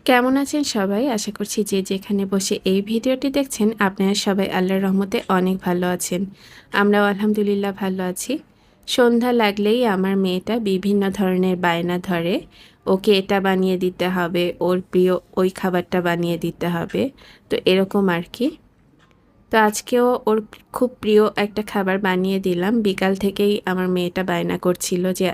কেমন আছেন সবাই? আশা করছি যে যেখানে বসে এই ভিডিওটি দেখছেন আপনারা সবাই আল্লাহর রহমতে অনেক ভালো আছেন। আমরাও আলহামদুলিল্লাহ ভালো আছি। সন্ধ্যা লাগলেই আমার মেয়েটা বিভিন্ন ধরনের বায়না ধরে। ওকে এটা বানিয়ে দিতে হবে, ওর প্রিয় ওই খাবারটা বানিয়ে দিতে হবে। তো এরকম আর কি। তো আজকেও ওর খুব প্রিয় একটা খাবার বানিয়ে দিলাম। বিকাল থেকেই আমার মেয়েটা বায়না করছিল যে